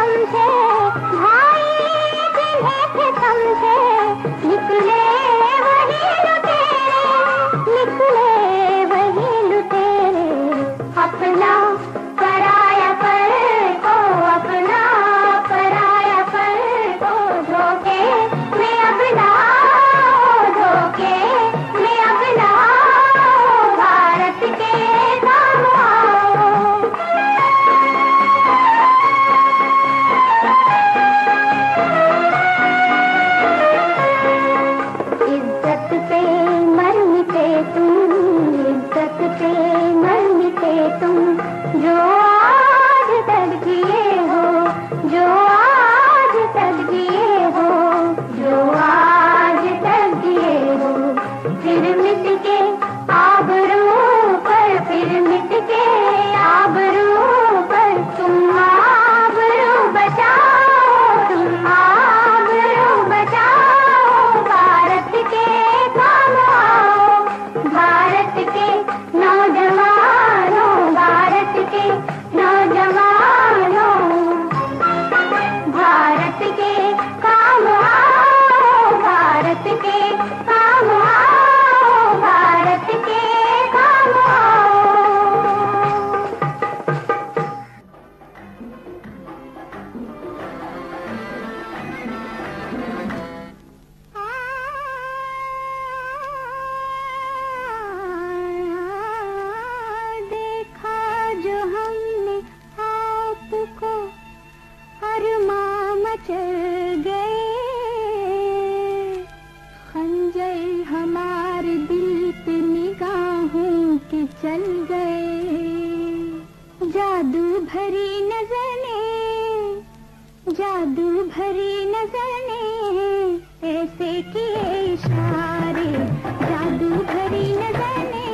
समझे भाई जिन्हें थे समझे, निकले वही लुटेरे, निकले वही लुटेरे। अपना पराया पर को, अपना पराया पर को, धोखे में अपना, धोखे में अपना, भारत के काम आओ। इज्जत पे मर मिटे तुम, इज्जत पे मर मिटे तुम, जो आज तक जिए हो, जो आज तक जिए हो, जो आज तक जिए हो। फिर मिट के आबरू पर, फिर मिट के आबरू पर, तुम आबरू बचाओ, तुम आबरू बचाओ, भारत के काम आओ। भारत के नौजवानों, भारत के नौजवानों, भारत के काम आओ, भारत के काम आओ, भारत के काम आओ। देखा जो हमने आपको, अरमां मचल गए, खंजर हमारे दिल पे निगाहों के चल गए। जादू भरी नजर ने, जादू भरी नजर ने ऐसे किए इशारे, जादू भरी नजर ने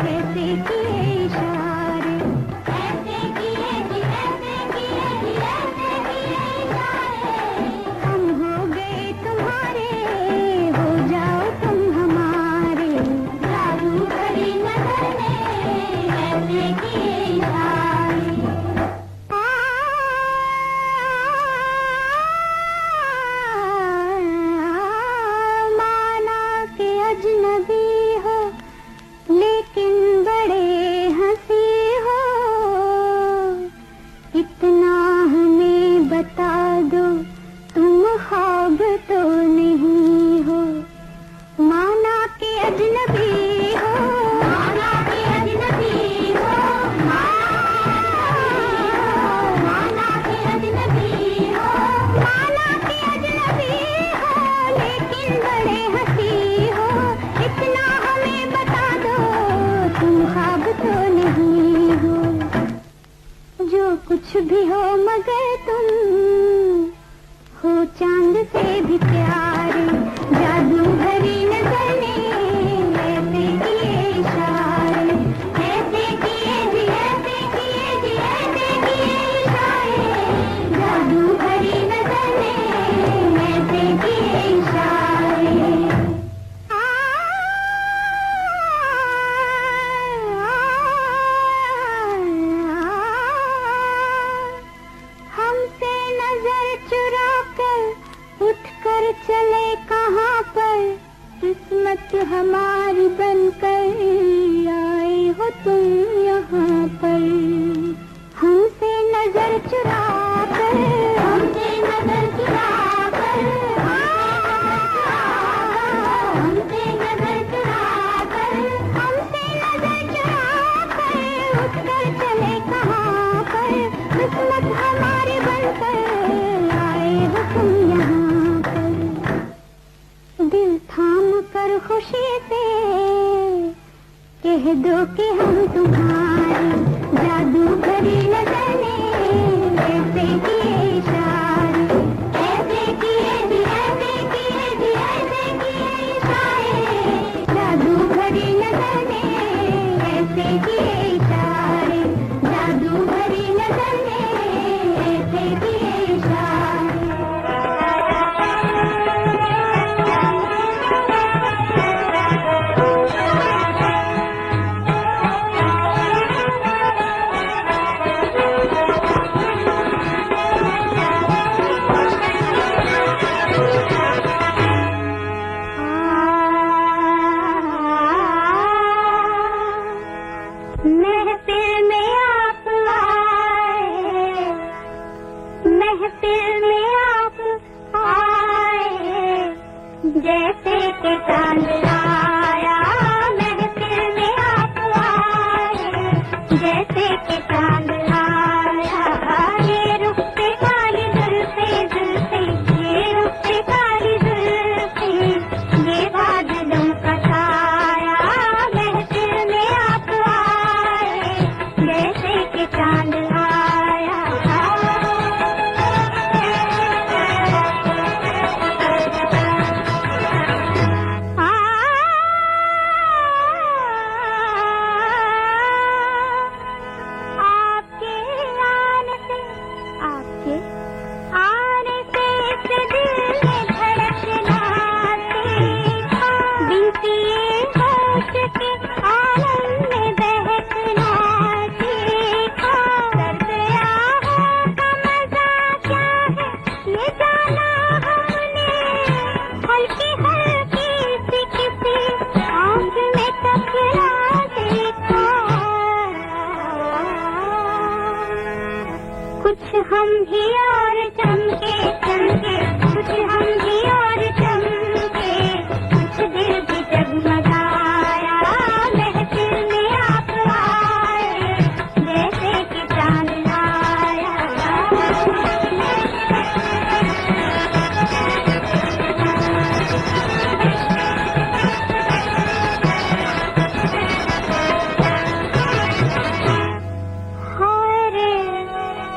ऐसे किए इशारे, ऐसे किए जी, ऐसे किए जी, ऐसे किए इशारे। हम हो गए तुम्हारे, हो जाओ तुम हमारे, जादू भरी नजर ने ऐसे किए इशारे। माना के अजनबी हो, लेकिन बड़े हंसी हो, इतना हमें बता दो, तुम ख्वाब तो नहीं हो। माना के अजनबी हो, माना के अजनबी हो, माना के अजनबी हो, माना के अजनबी हो, लेकिन बड़े हंसी हो, इतना हमें बता दो, तुम ख्वाब तो नहीं हो। जो कुछ भी हो मगर तुम हो चांद से भी प्यारे, जादू भरी नजर ने ऐसे किए इशारे, ऐसे किए जी, ऐसे किए जी, ऐसे किए इशारे। जादू भरी नजर ने ऐसे किए इशारे। हमसे नजर चुरा कर उठ कर चले कहाँ पर, किस्मत हमारी बनकर आए हो तुम यहाँ पर। हमसे नजर चुरा कर, हमसे नजर चुरा कर, हमसे नजर चुरा कर, हमसे नजर चुरा कर उठ कर चले कहाँ पर, किस्मत हमारी बनकर आए हो तुम यहाँ पर। दिल थाम कर खुशी से कह दो कि हम तुम्हारे, जादू भरी नजर ने ऐसे किए इशारे, ऐसे किए जी, ऐसे किए जी, ऐसे किए इशारे। जादू भरी नजर ने ऐसे किए इशारे, जादू भरी नजर ने ऐसे किए इशारे। महफिल में आप आए, जैसे कि चांद आया। महफिल में आप आए, जैसे कि चांद आया। ये रुख पे काली जुल्फे जुल्फे, ये रुख पे काली जुल्फे, ये बादलों का छाया। महफिल में आप आए, जैसे कि चांद आया। आपके आने से इस दिल में धड़कना सीखा, बिन पिए होश के आलम में बहकना सीखा। दर्द आहों का मजा क्या है ये जाना हमने, हल्की हल्की सी किसी आँख में टकरा देखा। कुछ हम भी और चमके चमके, कुछ हम भी और चमके, कुछ दिल भी जगमगाया। महफिल में आप आए, जैसे कि चांद आया।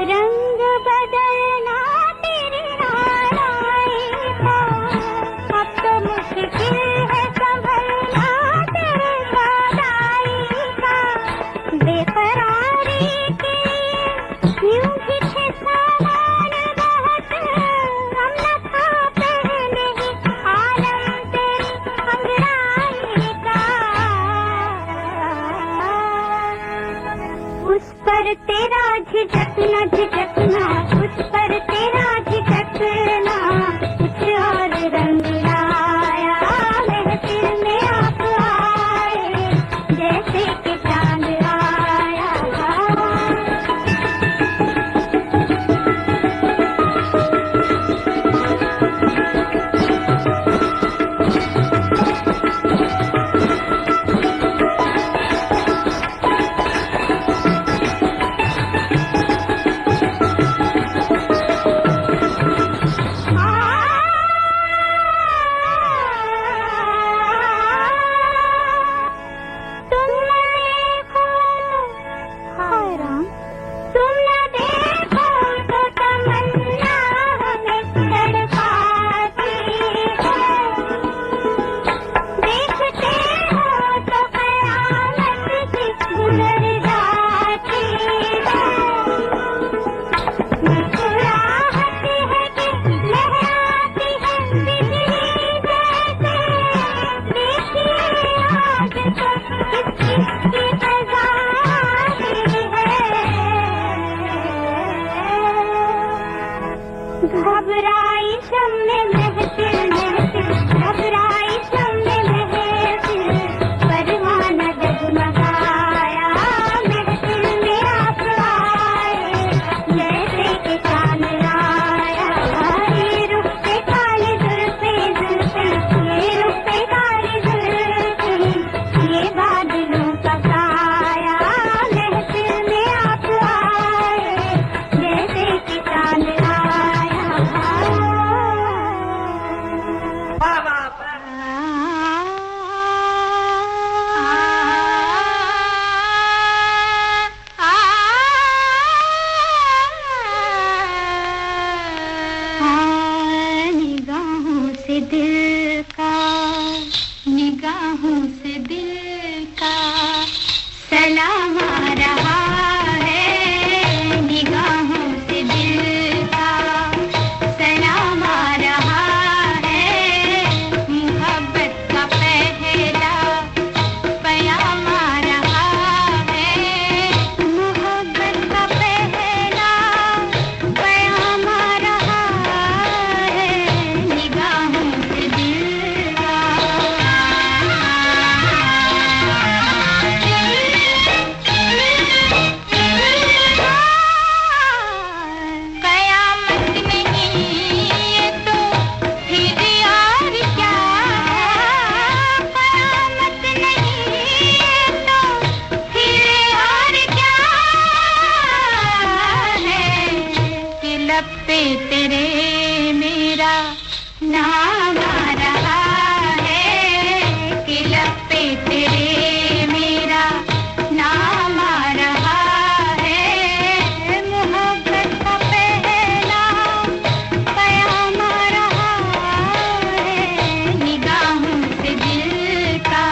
रंग बदलना तेरे नाराई का, अब तो मुश्किल है संभलना तेरे सादाई का। बेकरारी के यूं ही थे सामान बहुत, हम न था पहले ही आलम तेरी अंगड़ाई का। उस पर तेरा झिझकना झिझकना, उस पर तेरा झिझकना, कुछ और रंग लाया। महफिल में आप आए, जैसे कि चांद आया। घबराई शम्मे महफिल महफिल, घबराई शम्मे महफिल, परवाना डगमगाया। महफिल में आप आए, जैसे कि चांद आया। ये रुख पे काली जुल्फे जुल्फे, ये रुख पे काली जुल्फे, ये बादलों का साया। महफिल में आप आए, जैसे कि चांद आया। पे तेरे मेरा नाम आ रहा है कि लब पे तेरे मेरा नाम आ रहा है। मोहब्बत का पहला पैगाम आ रहा है निगाहों से दिल का।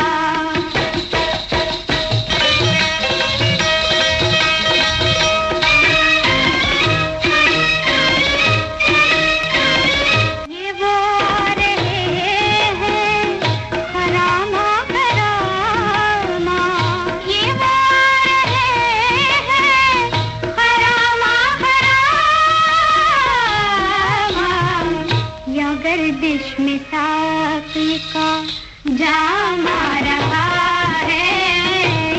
गर्दिश में साकी का जाम आ रहा है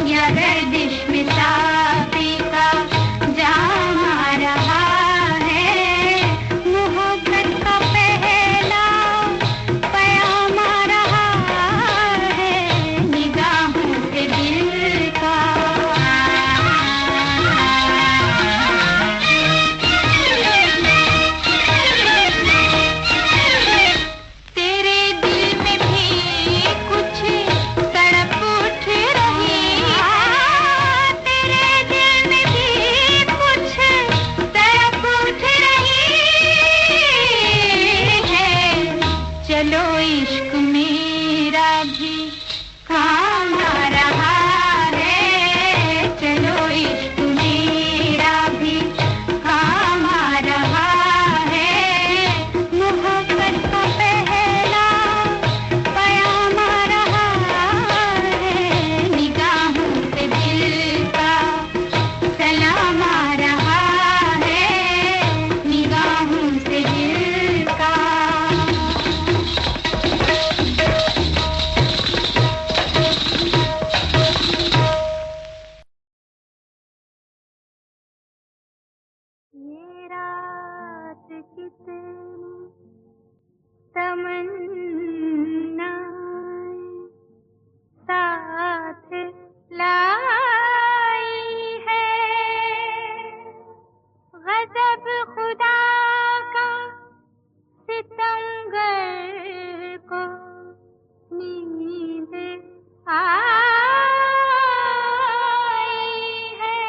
या गर्दिश में साकी का जाम आ रहा है। मोहब्बत का पहला पैगाम आ रहा है निगाहों से दिल का। चलो इश्क मेरा भी काम आ रहा है। चलो इश्क मेरा भी काम आ रहा है। मोहब्बत का पहला पैगाम आ रहा है निगाहों से दिल का सलाम आ रहा है निगाहों से दिल का। ये रात कितनी तमन्नाएं साथ लाई है। गज़ब खुदा का सितमगर को नींद आई है।